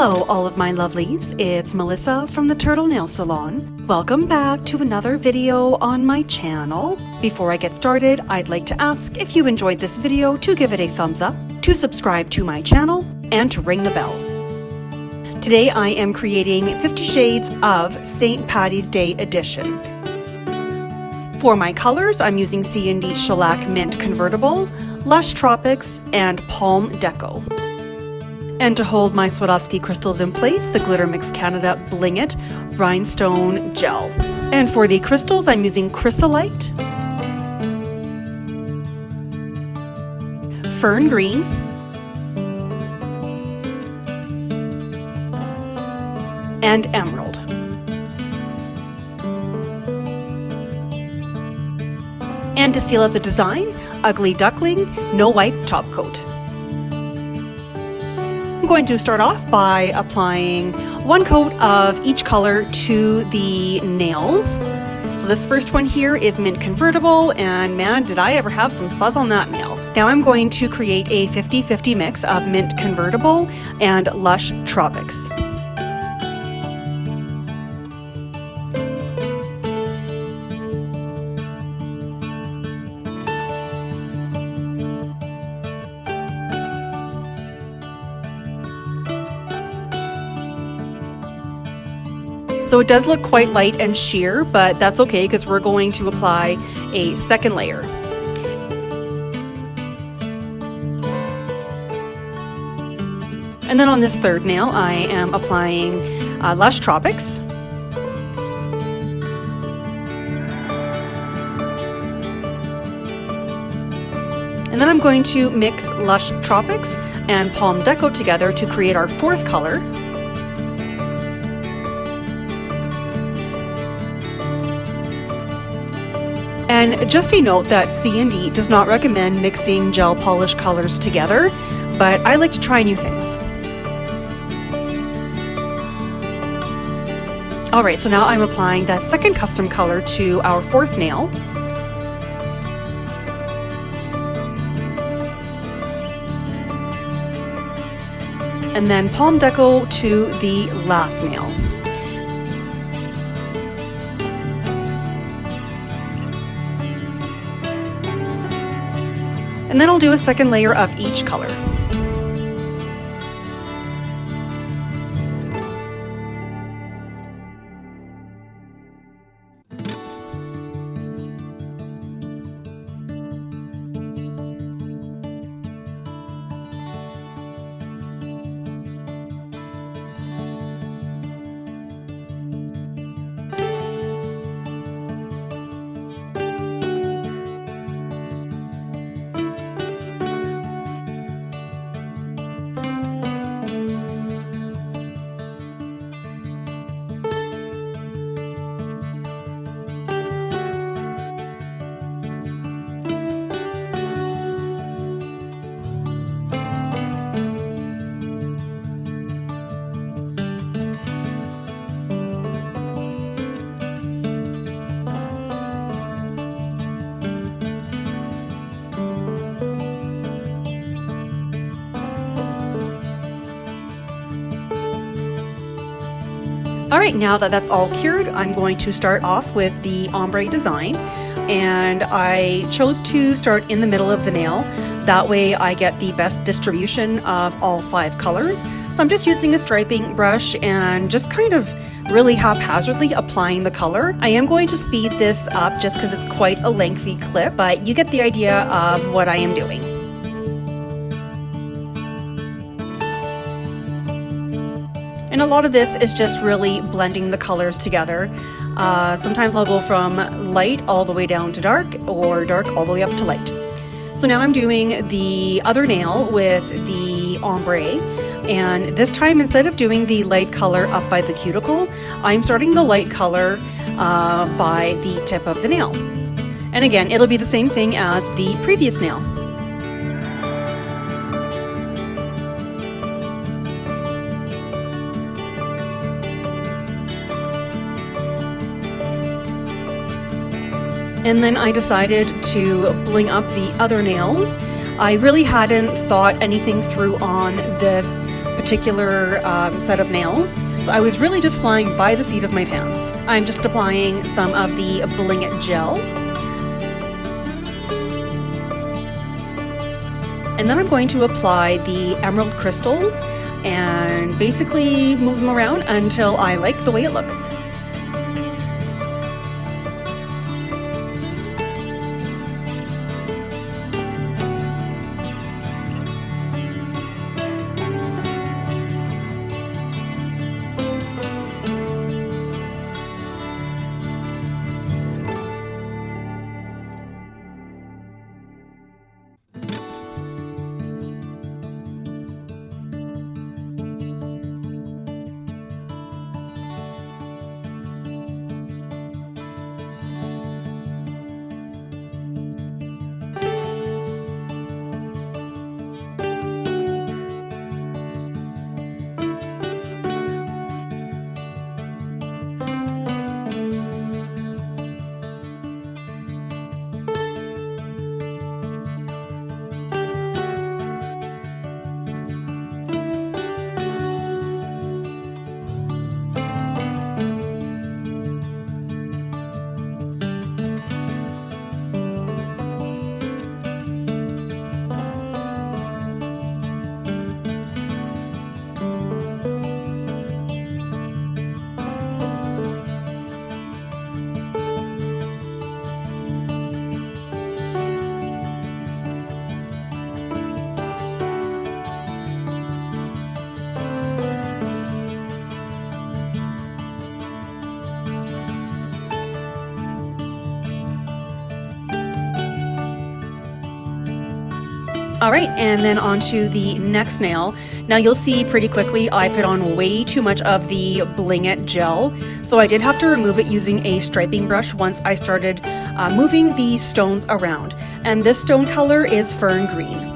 Hello all of my lovelies, it's Melissa from the Turtle Nail Salon. Welcome back to another video on my channel. Before I get started, I'd like to ask if you enjoyed this video to give it a thumbs up, to subscribe to my channel, and to ring the bell. Today I am creating 50 Shades of St. Patty's Day Edition. For my colors, I'm using C&D Shellac Mint Convertible, Lush Tropics, and Palm Deco. And to hold my Swarovski crystals in place, the Glitter Mix Canada Bling It Rhinestone Gel. And for the crystals, I'm using Chrysolite, Fern Green, and Emerald. And to seal out the design, Ugly Duckling No Wipe Top Coat. I'm going to start off by applying one coat of each color to the nails. So this first one here is Mint Convertible, and man, did I ever have some fuzz on that nail. Now I'm going to create a 50-50 mix of Mint Convertible and Lush Tropics. So it does look quite light and sheer, but that's okay because we're going to apply a second layer. And then on this third nail, I am applying Lush Tropics. And then I'm going to mix Lush Tropics and Palm Deco together to create our fourth color. And just a note that C&D does not recommend mixing gel polish colors together, but I like to try new things. Alright, so now I'm applying that second custom color to our fourth nail. And then Palm Deco to the last nail. And then I'll do a second layer of each color. Alright, now that that's all cured, I'm going to start off with the ombre design, and I chose to start in the middle of the nail. That way I get the best distribution of all 5 colors. So I'm just using a striping brush and just kind of really haphazardly applying the color. I am going to speed this up just because it's quite a lengthy clip, but you get the idea of what I am doing. And a lot of this is just really blending the colors together. Sometimes I'll go from light all the way down to dark, or dark all the way up to light. So now I'm doing the other nail with the ombre, and this time instead of doing the light color up by the cuticle, I'm starting the light color by the tip of the nail. And again, it'll be the same thing as the previous nail. And then I decided to bling up the other nails. I really hadn't thought anything through on this particular set of nails, so I was really just flying by the seat of my pants. I'm just applying some of the Bling It gel. And then I'm going to apply the emerald crystals and basically move them around until I like the way it looks. All right, and then on to the next nail. Now you'll see pretty quickly I put on way too much of the Bling It gel, so I did have to remove it using a striping brush once I started moving the stones around. And this stone color is Fern Green.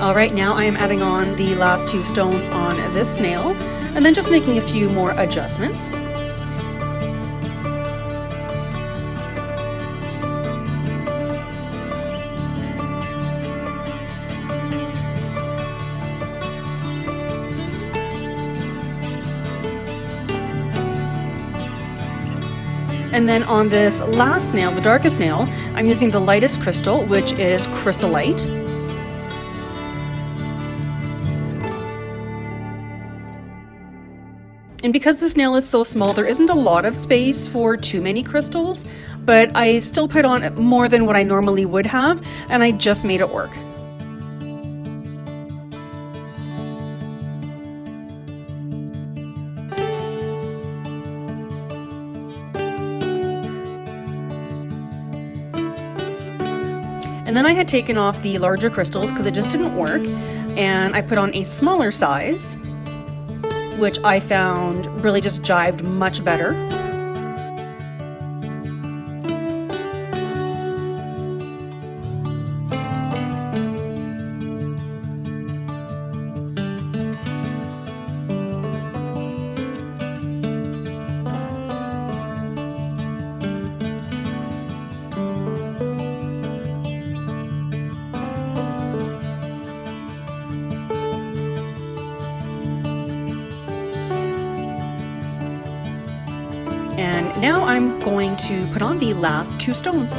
All right, now I am adding on the last two stones on this nail, and then just making a few more adjustments. And then on this last nail, the darkest nail, I'm using the lightest crystal, which is chrysolite. And because this nail is so small, there isn't a lot of space for too many crystals, but I still put on more than what I normally would have, and I just made it work. And then I had taken off the larger crystals because it just didn't work, and I put on a smaller size, which I found really just jived much better. And now I'm going to put on the last two stones.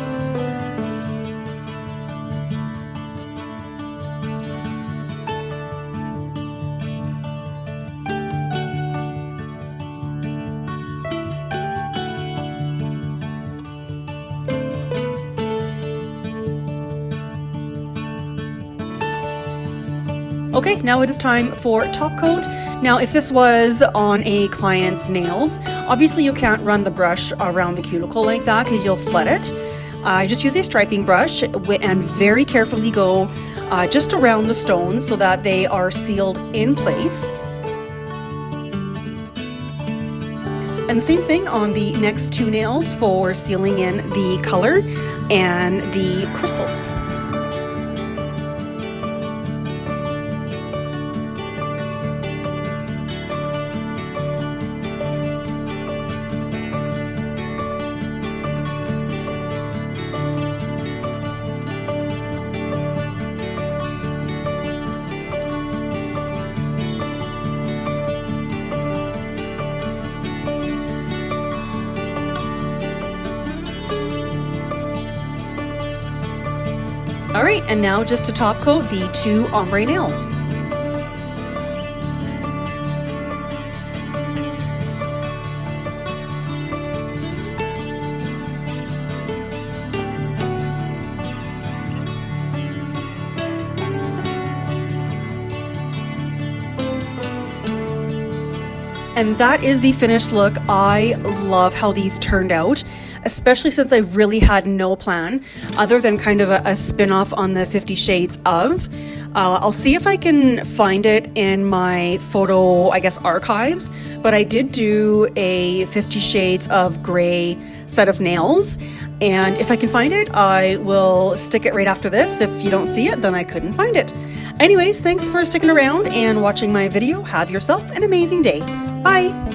Okay, now it is time for top coat. Now, if this was on a client's nails, obviously you can't run the brush around the cuticle like that because you'll flood it. I just use a striping brush and very carefully go just around the stones so that they are sealed in place. And the same thing on the next two nails for sealing in the color and the crystals. All right, and now just to top coat the two ombre nails. And that is the finished look. I love how these turned out, especially since I really had no plan other than kind of a spin-off on the 50 Shades of. I'll see if I can find it in my photo, I guess, archives, but I did do a 50 Shades of Grey set of nails, and if I can find it, I will stick it right after this. If you don't see it, then I couldn't find it. Anyways, thanks for sticking around and watching my video. Have yourself an amazing day. Bye!